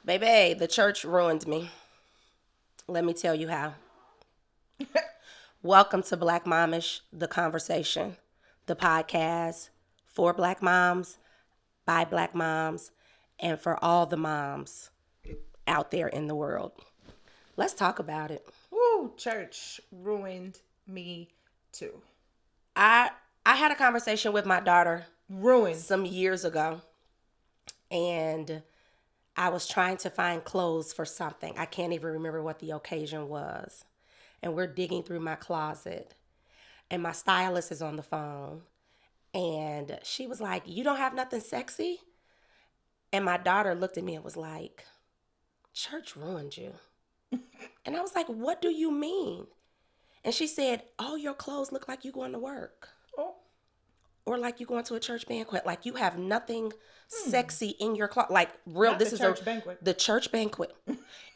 Baby, the church ruined me. Let me tell you how. Welcome to Black Momish, the conversation, the podcast for Black moms, by Black moms, and for all the moms out there in the world. Let's talk about it. Woo, church ruined me too. I had a conversation with my daughter Ruined. some years ago, and I was trying to find clothes for something. I can't even remember what the occasion was. And we're digging through my closet, and my stylist is on the phone, and she was like, "You don't have nothing sexy?" And my daughter looked at me and was like, "Church ruined you." And I was like, "What do you mean?" And she said, "All your clothes look like you going to work. Oh. Or like you going to a church banquet. Like you have nothing sexy in your closet. Like real, Not this the is church banquet. the church banquet."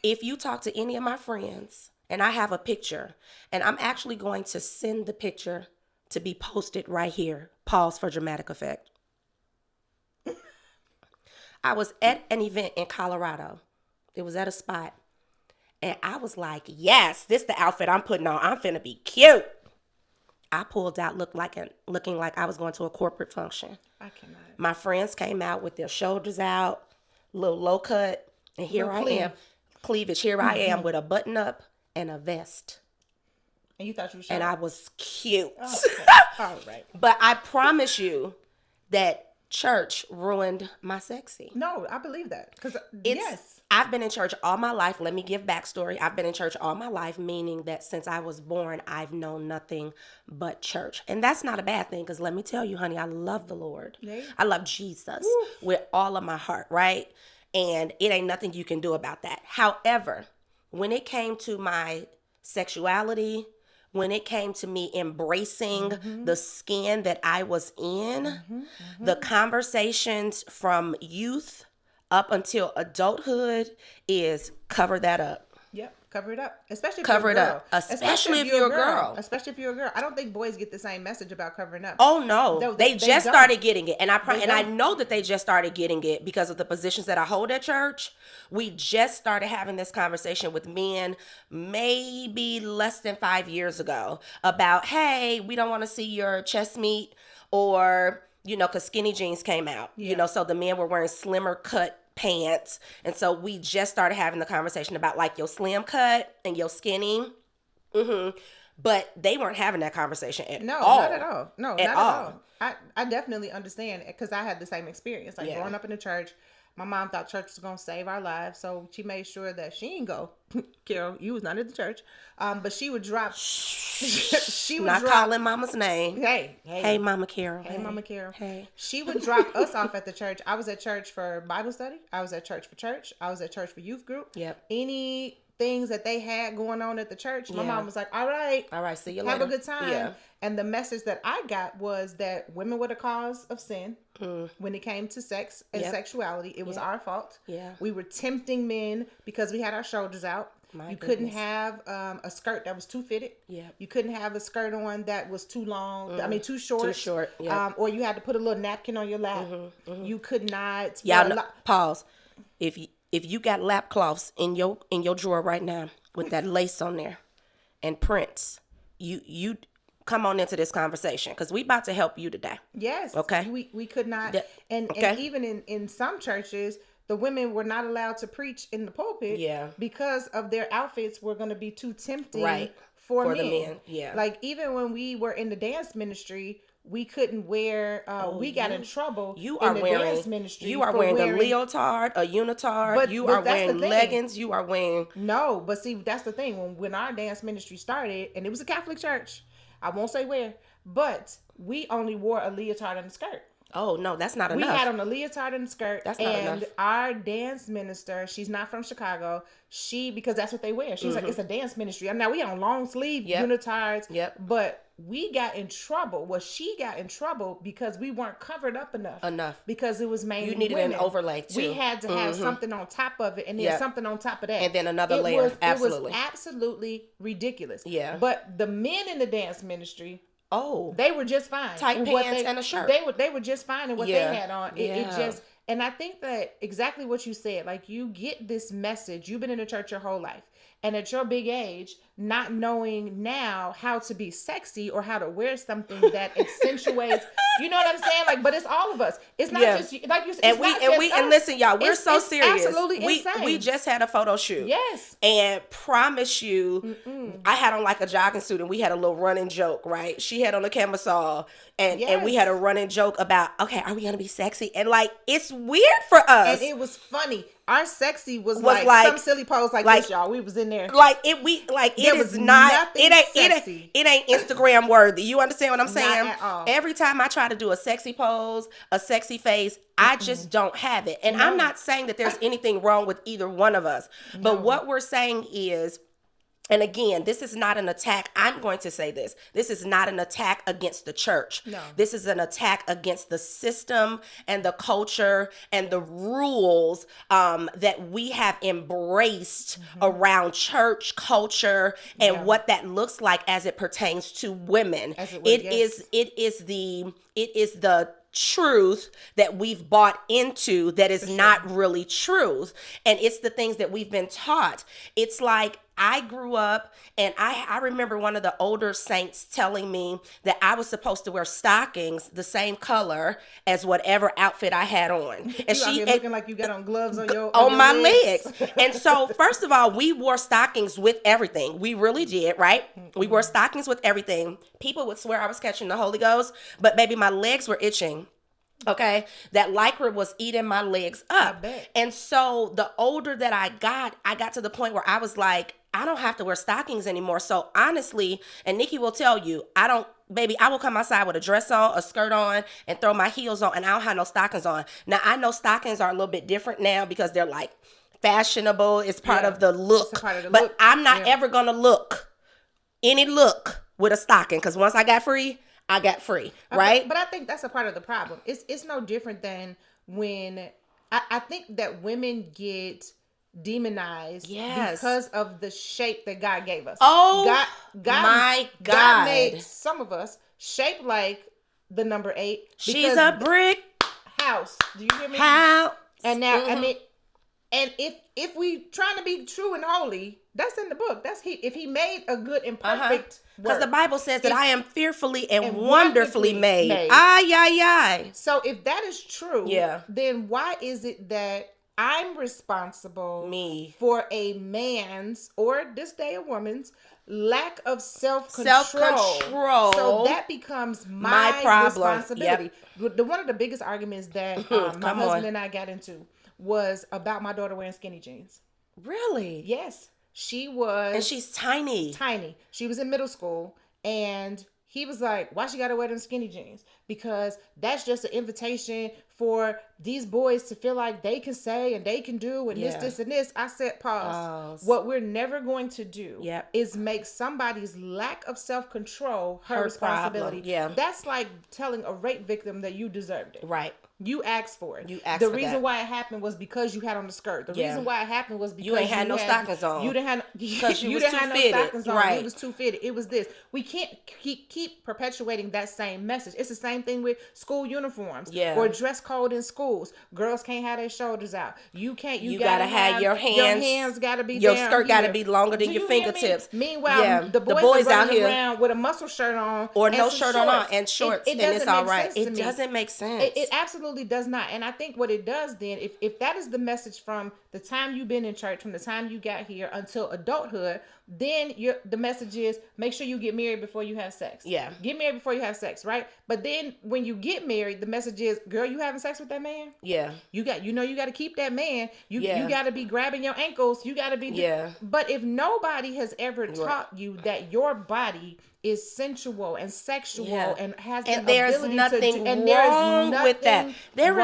If you talk to any of my friends, and I have a picture, and I'm actually going to send the picture to be posted right here. Pause for dramatic effect. I was at an event in Colorado. It was at a spot. And I was like, yes, this the outfit I'm putting on. I'm finna be cute. I pulled out looking like I was going to a corporate function. I cannot. My friends came out with their shoulders out, little low cut, and here I am. Cleavage. Here I am with a button up and a vest. And you thought you were shy? And I was cute. Oh, okay. All right. But I promise you that church ruined my sexy. No, I believe that. Because, yes. I've been in church all my life. Let me give backstory. I've been in church all my life, meaning that since I was born, I've known nothing but church. And that's not a bad thing, because let me tell you, honey, I love the Lord. Yeah. I love Jesus with all of my heart, right? And it ain't nothing you can do about that. However, when it came to my sexuality, when it came to me embracing the skin that I was in, the conversations from youth up until adulthood is cover that up. Yep, cover it up. Especially if Cover you're a it girl. up. Especially if you're a girl. Especially if you're a girl. I don't think boys get the same message about covering up. Oh no, they just don't. started getting it, and I know that they just started getting it because of the positions that I hold at church. We just started having this conversation with men maybe less than 5 years ago about, hey, we don't want to see your chest meat, or because skinny jeans came out, so the men were wearing slimmer cut pants, and so we just started having the conversation about like your slim cut and your skinny. But they weren't having that conversation at all. Not at all. No, not at all. I definitely understand, because I had the same experience. Like growing up in the church, my mom thought church was going to save our lives, so she made sure that she didn't go. Carol, you was not at the church. But she would drop. She would not calling mama's name. Hey, Mama Carol. Hey, Mama Carol. Hey. She would drop us off at the church. I was at church for Bible study. I was at church for church. I was at church for youth group. Yep. Any things that they had going on at the church, my mom was like, all right, see you later. Have a good time. Yeah. And the message that I got was that women were the cause of sin when it came to sex and sexuality. It was our fault. Yeah. We were tempting men because we had our shoulders out. You couldn't have a skirt that was too fitted. Yeah. You couldn't have a skirt on that was too long. I mean, too short. Too short. Yeah. Or you had to put a little napkin on your lap. You could not. Pause. If you got lap cloths in your drawer right now with that lace on there and prints, you come on into this conversation, because we about to help you today. Yes. Okay. We could not. And even in some churches, the women were not allowed to preach in the pulpit because of their outfits were going to be too tempting for men. The men. Yeah. Like even when we were in the dance ministry, we couldn't wear, we got in trouble in the dance ministry. You are wearing the leotard, a unitard. But you are wearing leggings. You are wearing. No, but see, that's the thing. When our dance ministry started, and it was a Catholic church, I won't say where, but we only wore a leotard and a skirt. Oh, no, that's not enough. We had on a leotard and a skirt. That's not enough. And our dance minister, she's not from Chicago. Because that's what they wear. She's like, it's a dance ministry. Now we had on long sleeve unitards. Yep. But we got in trouble. Well, she got in trouble because we weren't covered up enough. Because it was mainly You needed women. an overlay too. We had to have something on top of it, and then something on top of that. And then another layer. Absolutely. It was absolutely ridiculous. Yeah. But the men in the dance ministry, Oh, they were just fine. Tight pants and a shirt. They were just fine in what they had on. It just And I think that exactly what you said, like you get this message, you've been in the church your whole life. And at your big age, not knowing now how to be sexy or how to wear something that accentuates, you know what I'm saying? Like, but it's all of us. It's not just like you said. And listen, y'all, we're so serious. Absolutely insane. We just had a photo shoot. Yes. And promise you, I had on like a jogging suit and we had a little running joke, right? She had on a camisole and we had a running joke about, okay, are we gonna be sexy? And like, it's weird for us. And it was funny. Our sexy was like some silly pose like this, y'all. We was in there. It ain't Instagram worthy. You understand what I'm saying? Not at all. Every time I try to do a sexy pose, a sexy face, I just don't have it. And I'm not saying that there's anything wrong with either one of us. But what we're saying is, and again, this is not an attack. I'm going to say this. This is not an attack against the church. No. This is an attack against the system and the culture and the rules that we have embraced around church culture and what that looks like as it pertains to women. It is the truth that we've bought into that is not really truth. And it's the things that we've been taught. It's like, I grew up and I remember one of the older saints telling me that I was supposed to wear stockings the same color as whatever outfit I had on. And she looking like you got on gloves on your my legs. And so first of all, we wore stockings with everything. We really did, right? We wore stockings with everything. People would swear I was catching the Holy Ghost, but baby, my legs were itching. Okay, that Lycra was eating my legs up. I bet. And so the older that I got to the point where I was like, I don't have to wear stockings anymore. So honestly, and Nikki will tell you, I will come outside with a dress on, a skirt on, and throw my heels on, and I don't have no stockings on. Now, I know stockings are a little bit different now because they're like fashionable. It's part of the look. It's a part of the but look. I'm not ever going to look with a stocking because once I got free, I got free, right? But I think that's a part of the problem. It's no different than when I think that women get demonized because of the shape that God gave us. Oh, my God. God made some of us shaped like the number 8. She's a brick house. Do you hear me? House. And now, I mean, and if we trying to be true and holy, that's in the book. If he made a good and perfect because the Bible says that I am fearfully and wonderfully made. So if that is true, then why is it that I'm responsible for a man's, or this day a woman's, lack of self-control? So that becomes my problem. Responsibility. One of the biggest arguments that my husband and I got into was about my daughter wearing skinny jeans. Really? Yes. She was. And she's tiny. Tiny. She was in middle school, and he was like, why she gotta wear them skinny jeans? Because that's just an invitation for these boys to feel like they can say and they can do and this, and this. I said, pause. What we're never going to do is make somebody's lack of self-control her responsibility. That's like telling a rape victim that you deserved it. Right. You asked for it. The reason why it happened was because you had on the skirt. The reason why it happened was because you ain't had no stockings on. You didn't have because you didn't too have no fitted. stockings on. Right. It was too fitted. It was this. We can't keep perpetuating that same message. It's the same thing with school uniforms. Or dress code in schools. Girls can't have their shoulders out. You can't. You gotta have your hands. Your hands gotta be. Your skirt gotta be longer than your fingertips. Meanwhile, the boys are out here around with a muscle shirt on or no shirt on and shorts, and it's all right. It doesn't make sense. It absolutely does not. And I think what it does then, if that is the message from the time you've been in church, from the time you got here until adulthood, then the message is make sure you get married before you have sex. Get married before you have sex, right? But then when you get married, the message is, girl, you having sex with that man? You got to keep that man. You got to be grabbing your ankles. You got to be. But if nobody has ever taught you that your body is sensual and sexual and has the ability to, and wrong with that. There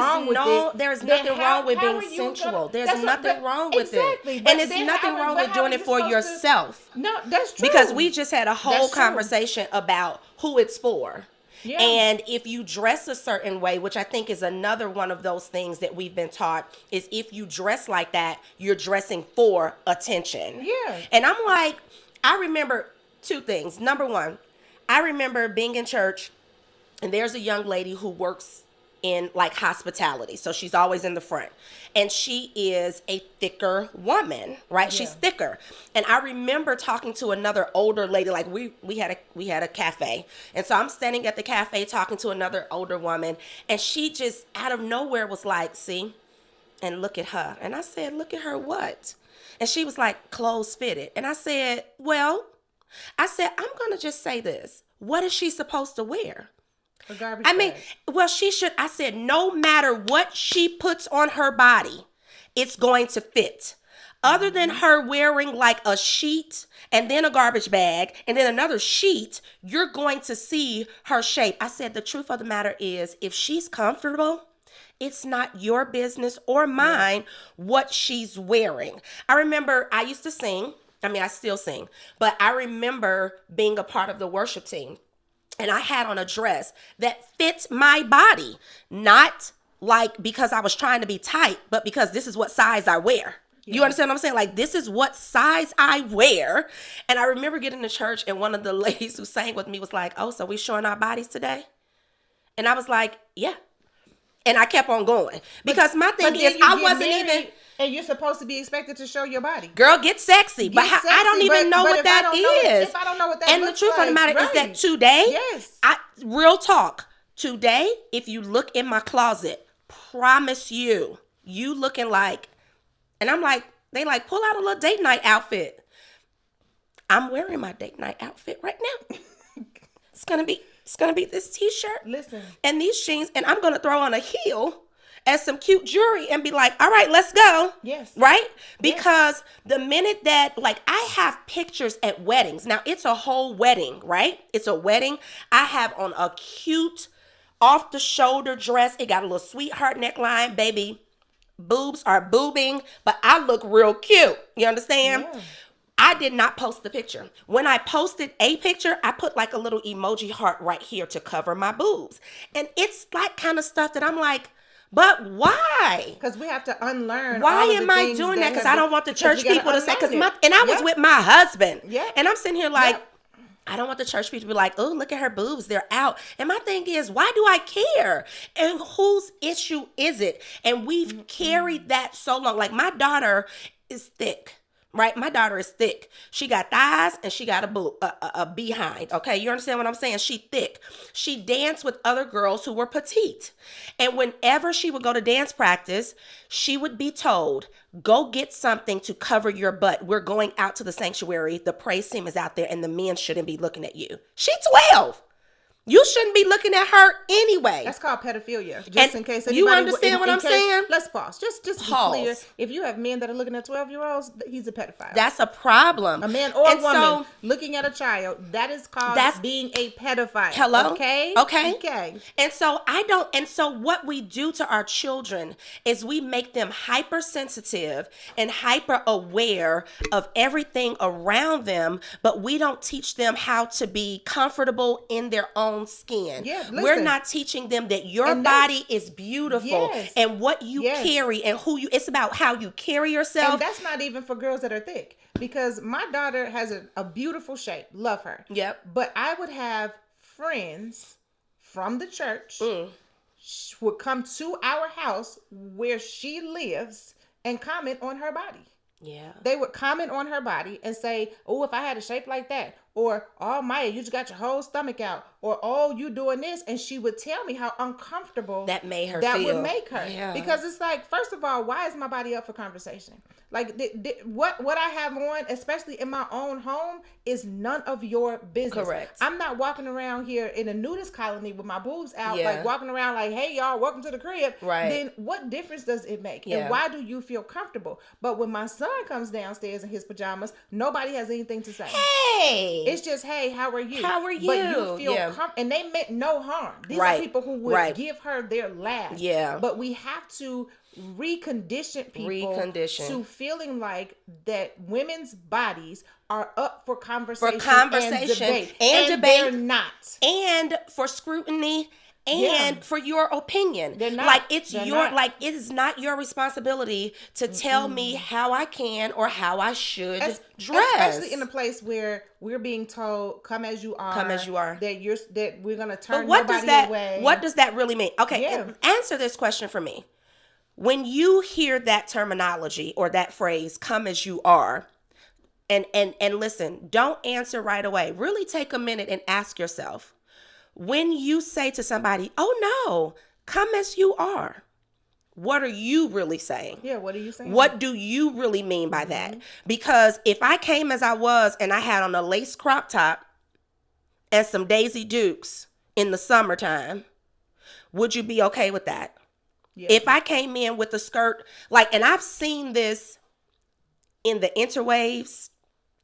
is nothing wrong with being sensual. There's nothing wrong with it. And it's nothing wrong with doing it for yourself. No, that's true. Because we just had a whole conversation about who it's for. And if you dress a certain way, which I think is another one of those things that we've been taught, is if you dress like that, you're dressing for attention. And I'm like, I remember 2 things. Number one, I remember being in church, and there's a young lady who works in like hospitality. So she's always in the front. And she is a thicker woman, right? She's thicker. And I remember talking to another older lady, like we had a cafe. And so I'm standing at the cafe talking to another older woman, and she just out of nowhere was like, see, and look at her. And I said, look at her what? And she was like, clothes fitted. And I said, well, I'm going to just say this. What is she supposed to wear? A garbage bag. Well, she should. I said, no matter what she puts on her body, it's going to fit. Other than her wearing like a sheet and then a garbage bag and then another sheet, you're going to see her shape. I said, the truth of the matter is, if she's comfortable, it's not your business or mine what she's wearing. I remember I used to sing. I still sing, but I remember being a part of the worship team, and I had on a dress that fits my body, not like because I was trying to be tight, but because this is what size I wear. You understand what I'm saying? Like, this is what size I wear. And I remember getting to church, and one of the ladies who sang with me was like, oh, so we showing our bodies today? And I was like, yeah. And I kept on going. Because my thing is, I wasn't even... And you're supposed to be expected to show your body. Girl, get sexy. I don't even know what that is. If I don't know what that and looks the truth like, of the matter is that today, real talk, today, if you look in my closet, promise you looking like, and I'm like, they like, pull out a little date night outfit. I'm wearing my date night outfit right now. It's gonna be this t-shirt. Listen. And these jeans, and I'm gonna throw on a heel and some cute jewelry and be like, all right, let's go. Yes. Right? Because the minute that, like, I have pictures at weddings. Now, it's a whole wedding, right? It's a wedding. I have on a cute off-the-shoulder dress. It got a little sweetheart neckline, baby. Boobs are boobing, but I look real cute. You understand? Yeah. I did not post the picture. When I posted a picture, I put like a little emoji heart right here to cover my boobs. And it's like kind of stuff that I'm like, but why? Because we have to unlearn. Why am I doing that? Because I don't want the church people to say, and I was with my husband. Yeah. And I'm sitting here like, I don't want the church people to be like, oh, look at her boobs. They're out. And my thing is, why do I care? And whose issue is it? And we've carried that so long. Like, my daughter is thick. Right? My daughter is thick. She got thighs and she got a behind. Okay. You understand what I'm saying? She thick. She danced with other girls who were petite. And whenever she would go to dance practice, she would be told, go get something to cover your butt. We're going out to the sanctuary. The praise team is out there and the men shouldn't be looking at you. She's 12. You shouldn't be looking at her anyway. That's called pedophilia. Just and in case anybody... You understand what I'm saying? Let's pause. Just to be clear, if you have men that are looking at 12-year-olds, he's a pedophile. That's a problem. A man or a woman looking at a child, that is called being a pedophile. Hello? Okay. And so what we do to our children is we make them hypersensitive and hyper aware of everything around them, but we don't teach them how to be comfortable in their own skin. We're not teaching them that your body is beautiful and what you carry and who you, it's about how you carry yourself. And that's not even for girls that are thick, because my daughter has a beautiful shape. Love her. Yep. But I would have friends from the church would come to our house where she lives and comment on her body. Yeah. They would comment on her body and say, oh, if I had a shape like that, or, oh, Maya, you just got your whole stomach out, or, oh, you doing this. And she would tell me how uncomfortable that made her that feel. would make her. Yeah. Because it's like, first of all, why is my body up for conversation? Like, what I have on, especially in my own home, is none of your business. Correct. I'm not walking around here in a nudist colony with my boobs out, like walking around like, hey, y'all, welcome to the crib. Right. Then what difference does it make? And why do you feel comfortable? But when my son comes downstairs in his pajamas, nobody has anything to say. Hey. It's just, hey, how are you? How are you? But you feel comfortable. And they meant no harm. These are people who would give her their last. Yeah. But we have to recondition people to feeling like that women's bodies are up for conversation, and debate. And they're not. And for scrutiny and for your opinion. They're not. Like it's They're your not. like it is not your responsibility to tell me how I can or how I should dress. Especially in a place where we're being told, "Come as you are." Come as you are. That we're gonna turn But nobody away. what does that really mean? Okay, answer this question for me. When you hear that terminology or that phrase, "come as you are," and listen, don't answer right away. Really take a minute and ask yourself. When you say to somebody, "Oh no, come as you are," what are you really saying? Yeah, what are you saying? What do you really mean by that? Because if I came as I was and I had on a lace crop top and some Daisy Dukes in the summertime, would you be okay with that? Yeah. If I came in with a skirt, and I've seen this in the interwaves,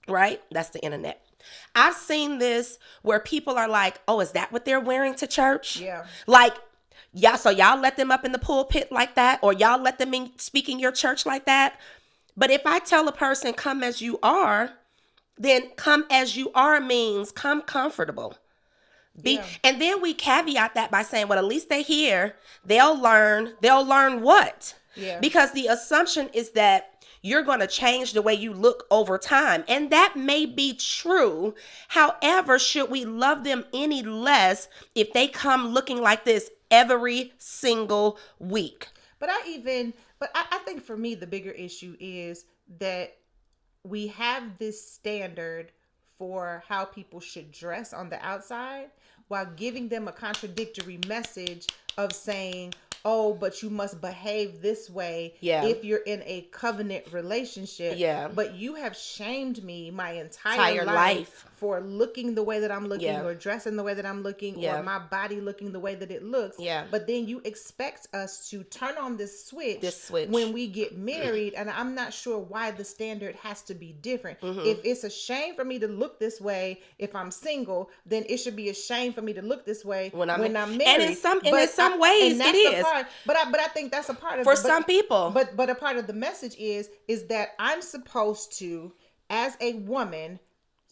right? That's the internet. I've seen this where people are like, "Oh, is that what they're wearing to church?" Yeah. So y'all let them up in the pulpit like that, or y'all let them speak in your church like that. But if I tell a person, "Come as you are," then come as you are means come comfortable. And then we caveat that by saying, well, at least they hear, they'll learn what? Yeah. Because the assumption is that you're going to change the way you look over time. And that may be true. However, should we love them any less if they come looking like this every single week? But I think for me, the bigger issue is that we have this standard for how people should dress on the outside while giving them a contradictory message of saying, "Oh, but you must behave this way if you're in a covenant relationship." Yeah. But you have shamed me my entire life for looking the way that I'm looking, or dressing the way that I'm looking, or my body looking the way that it looks. Yeah. But then you expect us to turn on this switch when we get married, and I'm not sure why the standard has to be different. If it's a shame for me to look this way if I'm single, then it should be a shame for me to look this way when I'm married. And in some ways it is. But I think that's a part of for some people. But a part of the message is that I'm supposed to, as a woman,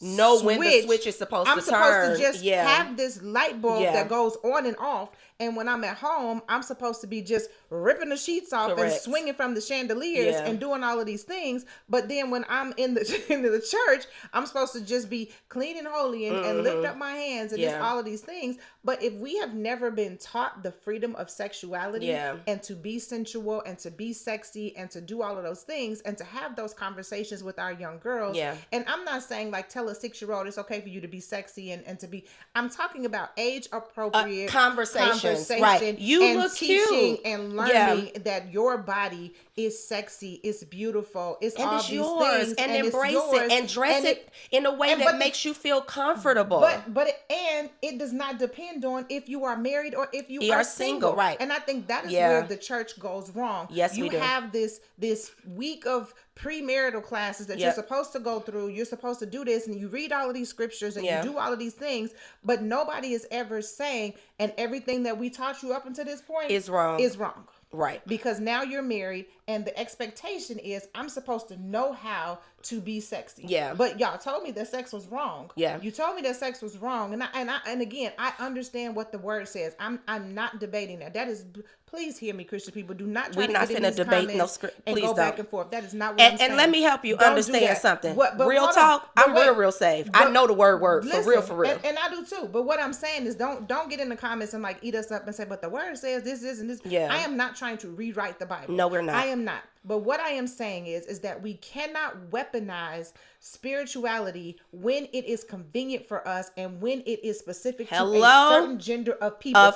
know when the switch is supposed to turn. I'm supposed to just have this light bulb that goes on and off. And when I'm at home, I'm supposed to be just ripping the sheets off and swinging from the chandeliers and doing all of these things. But then when I'm in the church, I'm supposed to just be clean and holy and lift up my hands and just all of these things. But if we have never been taught the freedom of sexuality and to be sensual and to be sexy and to do all of those things and to have those conversations with our young girls. And I'm not saying tell a 6-year-old it's okay for you to be sexy and to be, I'm talking about age appropriate conversation. Right. You look teaching cute and learning that your body is sexy, it's beautiful, it's all these things, and embrace it and dress it in a way that makes you feel comfortable. But it does not depend on if you are married or if you are single. Right. And I think that is where the church goes wrong. Yes, you have this week of premarital classes that you're supposed to go through. You're supposed to do this, and you read all of these scriptures and you do all of these things, but nobody is ever saying, and everything that we taught you up until this point is wrong. Right. Because now you're married and the expectation is I'm supposed to know how to be sexy. Yeah. But y'all told me that sex was wrong. Yeah. You told me that sex was wrong. And again, I understand what the word says. I'm not debating that. That is, please hear me, Christian people. Do not try to get in these comments no script. And go back and forth. That is not what I'm saying. And let me help you understand something. Real talk, I'm real saved. I know the word listen, for real. And I do too. But what I'm saying is don't get in the comments and eat us up and say, but the word says this, and this. Yeah. I am not trying to rewrite the Bible. No, we're not. I am not. But what I am saying is that we cannot weaponize spirituality when it is convenient for us and when it is specific to a certain gender of people.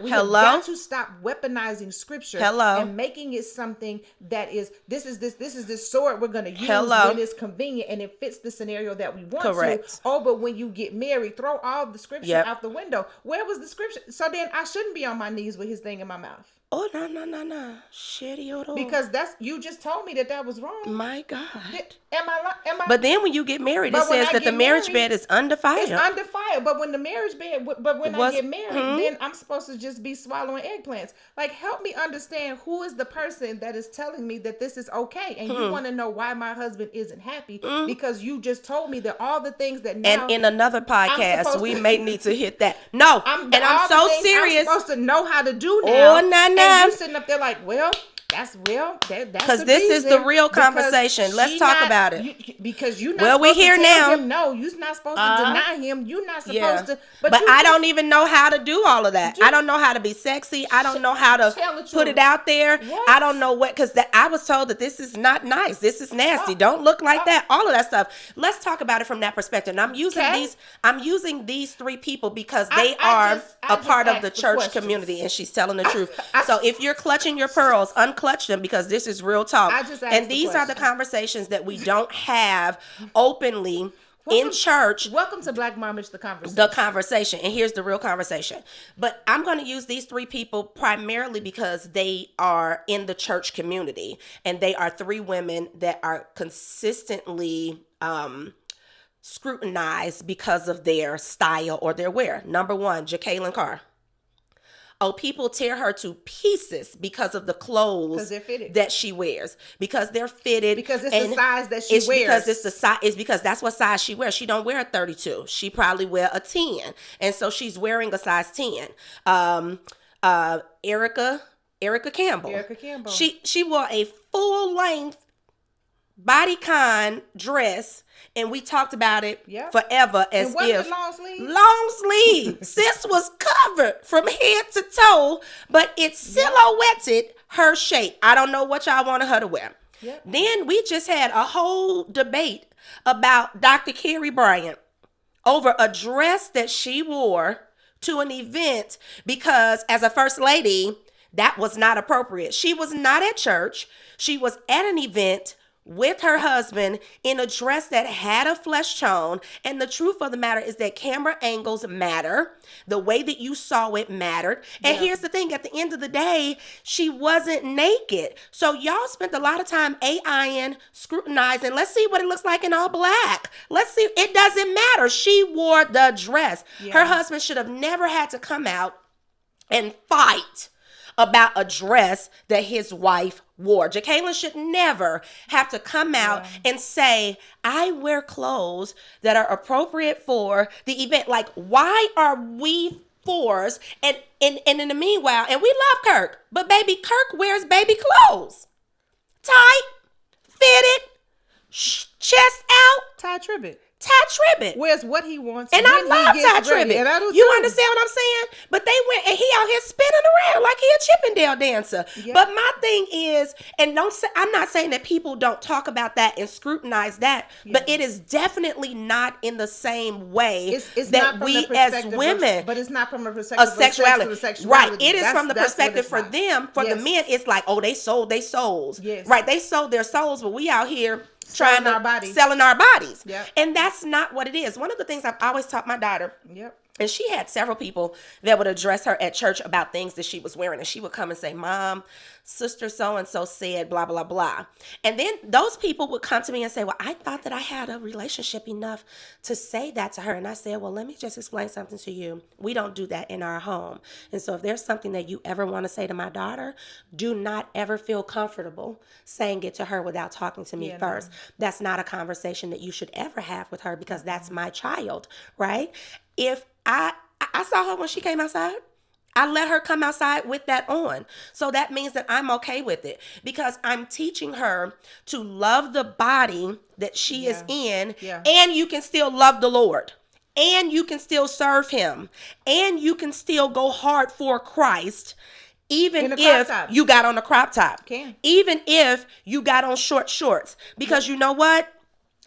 We have got to stop weaponizing scripture and making it something that is this is this sword we're going to use when it's convenient and it fits the scenario that we want to. Oh, but when you get married, throw all the scripture out the window. Where was the scripture? So then I shouldn't be on my knees with his thing in my mouth. Oh, no. Shitty. Because you just told me that was wrong. My God. Am I? But then when you get married, it says that the marriage bed is undefiled. It's undefiled. But when the marriage bed, I get married, then I'm supposed to just be swallowing eggplants. Like, help me understand who is the person that is telling me that this is okay. And you want to know why my husband isn't happy because you just told me that all the things that now. And in another podcast, we may need to hit that. No, I'm so serious. I'm supposed to know how to do now. Oh, no. And you sitting up there like, that's because this is the real conversation. Let's talk about it. Because you're not supposed to tell him no. You're not supposed to deny him. You're not supposed to. But I don't even know how to do all of that. I don't know how to be sexy. I don't know how to put it out there. What? I don't know what, because I was told that this is not nice. This is nasty. Don't look like that. All of that stuff. Let's talk about it from that perspective. And I'm using these three people because they are a part of the church community, and she's telling the truth. So if you're clutching your pearls, unclutch them, because this is real talk. And these are the conversations that we don't have openly in church. Welcome to Black Momish, the conversation. And here's the real conversation. But I'm going to use these three people primarily because they are in the church community, and they are three women that are consistently scrutinized because of their style or their wear. Number one, Jacqueline Carr. Oh, people tear her to pieces because of the clothes that she wears. Because they're fitted. Because it's the size that she wears. It's because that's what size she wears. She don't wear a 32. She probably wear a 10. And so she's wearing a size 10. Erica Campbell. She wore a full length bodycon dress, and we talked about it forever as if long sleeve. Sis was covered from head to toe, but it silhouetted her shape. I don't know what y'all wanted her to wear. Then we just had a whole debate about Dr. Carrie Bryant over a dress that she wore to an event, because as a first lady, that was not appropriate. She was not at church. She was at an event with her husband in a dress that had a flesh tone. And the truth of the matter is that camera angles matter. The way that you saw it mattered. And here's the thing, at the end of the day, she wasn't naked. So y'all spent a lot of time AIing, scrutinizing. Let's see what it looks like in all black. Let's see. It doesn't matter. She wore the dress. Her husband should have never had to come out and fight about a dress that his wife wore. Jacqueline should never have to come out and say, I wear clothes that are appropriate for the event. Like, why are we forced? And in the meanwhile, and we love Kirk, but baby, Kirk wears baby clothes. Tight, fitted, chest out. Ty Tribbett. Wears what he wants. And I love Ty Tribbett. You understand what I'm saying? But they went, and he out here spinning around like he a Chippendale dancer. But my thing is, and I'm not saying that people don't talk about that and scrutinize that, but it is definitely not in the same way it's that we as women. But it's not from a perspective of sexuality. Right. It is from the perspective for them. For the men, it's like, oh, they sold their souls. Right. They sold their souls, but we out here selling our bodies. And that's not what it is. One of the things I've always taught my daughter, and she had several people that would address her at church about things that she was wearing, and she would come and say, Mom, sister so-and-so said blah, blah, blah. And then those people would come to me and say, well, I thought that I had a relationship enough to say that to her. And I said, well, let me just explain something to you. We don't do that in our home. And so if there's something that you ever want to say to my daughter, do not ever feel comfortable saying it to her without talking to me first. That's not a conversation that you should ever have with her, because that's my child, right? If I saw her when she came outside, I let her come outside with that on. So that means that I'm okay with it, because I'm teaching her to love the body that she is in, and you can still love the Lord, and you can still serve him, and you can still go hard for Christ, even if you got on a crop top, even if you got on short shorts, because you know what?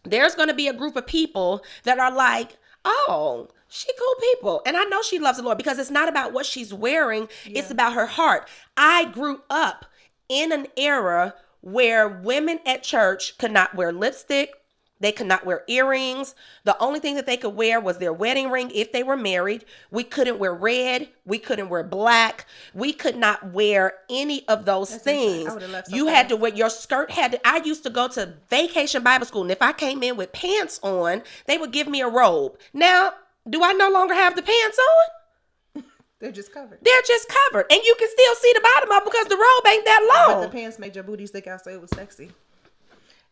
There's going to be a group of people that are like, oh, she cool people. And I know she loves the Lord, because it's not about what she's wearing. It's about her heart. I grew up in an era where women at church could not wear lipstick, They could not wear earrings. The only thing that they could wear was their wedding ring if they were married. We couldn't wear red. We couldn't wear black. We could not wear any of those things. You had to wear your skirt. I used to go to vacation Bible school, and if I came in with pants on, they would give me a robe. Now, do I no longer have the pants on? They're just covered. They're just covered. And you can still see the bottom of it because the robe ain't that long. But the pants made your booty stick out, so it was sexy.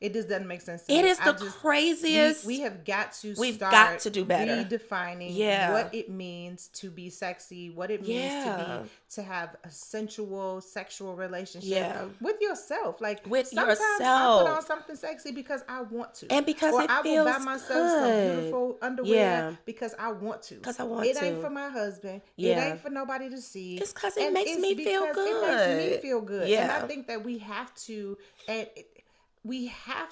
It just doesn't make sense to me. It is the craziest. We have got to We've got to do better. Redefining what it means to be sexy, what it means to have a sensual, sexual relationship with yourself. Like with sometimes yourself. I put on something sexy because I want to. And because it I feels will buy myself some beautiful underwear because I want to. Because I want to. It ain't for my husband. It ain't for nobody to see. It's because it makes me feel good. It makes me feel good. Yeah. And I think that we have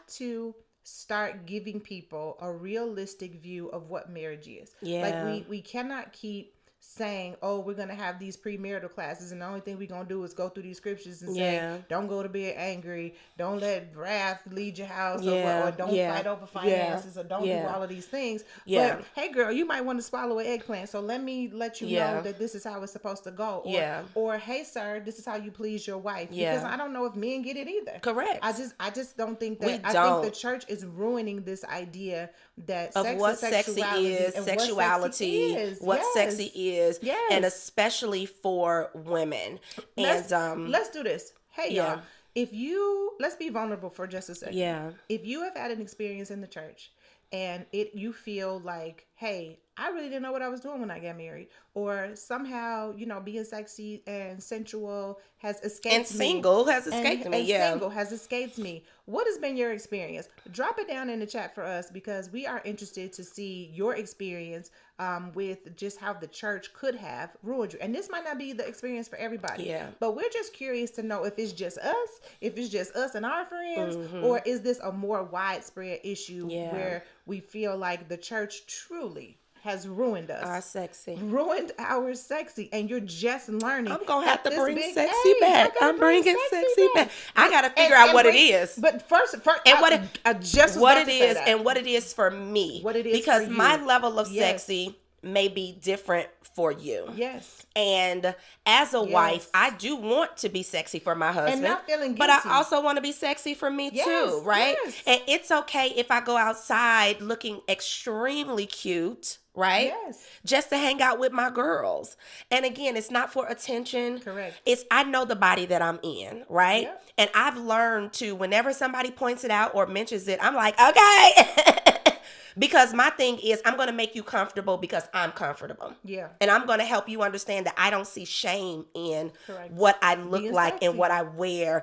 to start giving people a realistic view of what marriage is. Yeah. Like we cannot keep saying, oh, we're going to have these premarital classes and the only thing we're going to do is go through these scriptures and say, don't go to bed angry, don't let wrath lead your house, or don't fight over finances, or don't do all of these things. But hey girl, you might want to swallow an eggplant, so let me let you know that this is how it's supposed to go. Or hey sir, this is how you please your wife. Because I don't know if men get it either. Correct. I just don't think that. I think the church is ruining this idea that of what sexy is, sexuality, what sexy is, and especially for women. Let's do this. Hey y'all, let's be vulnerable for just a second. If you have had an experience in the church and you feel like, hey, I really didn't know what I was doing when I got married, or somehow, being sexy and sensual has escaped me. And single has escaped me. Single has escaped me. What has been your experience? Drop it down in the chat for us because we are interested to see your experience with just how the church could have ruined you. And this might not be the experience for everybody. But we're just curious to know if it's just us and our friends, or is this a more widespread issue where we feel like the church truly has ruined us. Ruined our sexy. And you're just learning. I'm going to have to bring sexy back. I'm bringing sexy back. I got to figure out what it is. But first and what it is for me. What it is because for you. My level of sexy may be different for you. Yes. And as a wife, I do want to be sexy for my husband. And not feeling guilty. But I also want to be sexy for me too, right? Yes. And it's okay if I go outside looking extremely cute, right? Yes. Just to hang out with my girls. And again, it's not for attention. Correct. I know the body that I'm in, right? Yep. And I've learned to, whenever somebody points it out or mentions it, I'm like, okay. Because my thing is, I'm going to make you comfortable because I'm comfortable. Yeah. And I'm going to help you understand that I don't see shame in what I look like and what I wear.